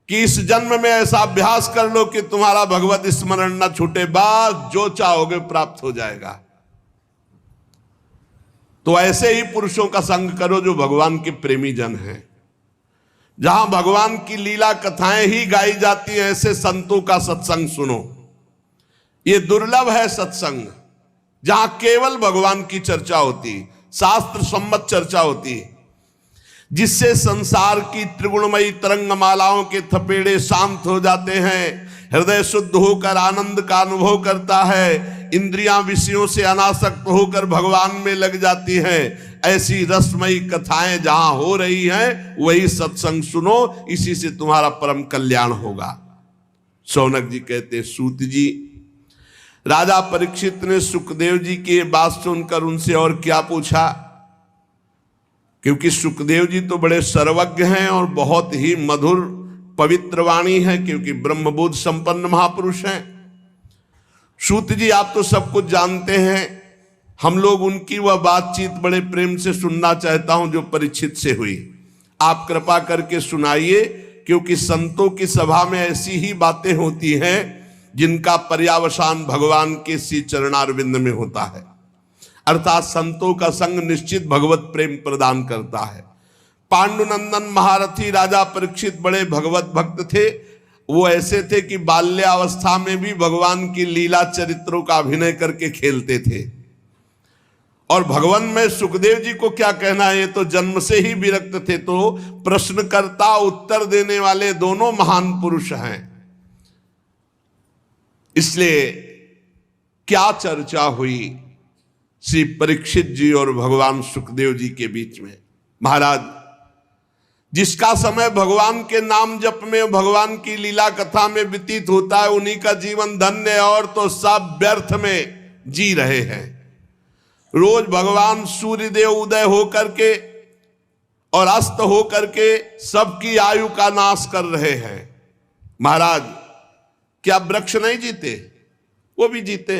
कि इस जन्म में ऐसा अभ्यास कर लो कि तुम्हारा भगवत स्मरण न छूटे, बस जो चाहोगे प्राप्त हो जाएगा। तो ऐसे ही पुरुषों का संग करो जो भगवान के प्रेमी जन हैं। जहां भगवान की लीला कथाएं ही गाई जाती हैं, ऐसे संतों का सत्संग सुनो। ये दुर्लभ है सत्संग, जहां केवल भगवान की चर्चा होती, शास्त्र सम्मत चर्चा होती, जिससे संसार की त्रिगुणमयी तरंगमालाओं के थपेड़े शांत हो जाते हैं, हृदय शुद्ध होकर आनंद का अनुभव करता है, इंद्रियां विषयों से अनासक्त होकर भगवान में लग जाती हैं। ऐसी रसमयी कथाएं जहां हो रही हैं, वही सत्संग सुनो, इसी से तुम्हारा परम कल्याण होगा। शौनक जी कहते, सूत जी, राजा परीक्षित ने सुखदेव जी की बात सुनकर उनसे और क्या पूछा, क्योंकि सुखदेव जी तो बड़े सर्वज्ञ हैं और बहुत ही मधुर पवित्र वाणी है, क्योंकि ब्रह्मबोध संपन्न महापुरुष हैं। सूत जी, आप तो सब कुछ जानते हैं, हम लोग उनकी वह बातचीत बड़े प्रेम से सुनना चाहता हूं जो परीक्षित से हुई। आप कृपा करके सुनाइए, क्योंकि संतों की सभा में ऐसी ही बातें होती हैं जिनका पर्यावसान भगवान के श्री चरणारविंद में होता है। अर्थात संतों का संग निश्चित भगवत प्रेम प्रदान करता है। पांडुनंदन महारथी राजा परीक्षित बड़े भगवत भक्त थे। वो ऐसे थे कि बाल्यावस्था में भी भगवान की लीला चरित्रों का अभिनय करके खेलते थे। और भगवान में सुखदेव जी को क्या कहना है, ये तो जन्म से ही विरक्त थे। तो प्रश्नकर्ता उत्तर देने वाले दोनों महान पुरुष हैं। इसलिए क्या चर्चा हुई श्री परीक्षित जी और भगवान सुखदेव जी के बीच में। महाराज, जिसका समय भगवान के नाम जप में, भगवान की लीला कथा में व्यतीत होता है, उन्हीं का जीवन धन्य है, और तो सब व्यर्थ में जी रहे हैं। रोज भगवान सूर्यदेव उदय होकर के और अस्त होकर के सबकी आयु का नाश कर रहे हैं। महाराज, क्या वृक्ष नहीं जीते? वो भी जीते।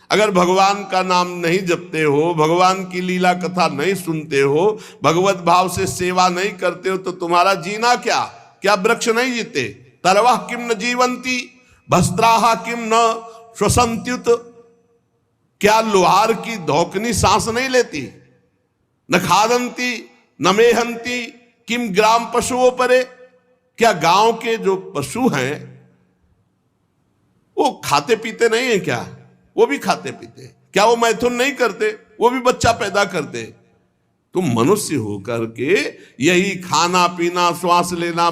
अगर भगवान का नाम नहीं जपते हो, भगवान की लीला कथा नहीं सुनते हो, भगवत भाव से सेवा नहीं करते हो, तो तुम्हारा जीना क्या? क्या वृक्ष नहीं जीते? तरवाह किम न जीवंती, भस्त्राहा किम न श्वसंत्युत। क्या लोहार की धोकनी सांस नहीं लेती? न खादंती न मेहंती किम ग्राम पशुओं परे। क्या गांव के जो पशु हैं वो खाते पीते नहीं है क्या? वो भी खाते पीते। क्या वो मैथुन नहीं करते? वो भी बच्चा पैदा करते। तुम मनुष्य होकर के यही खाना पीना, श्वास लेना,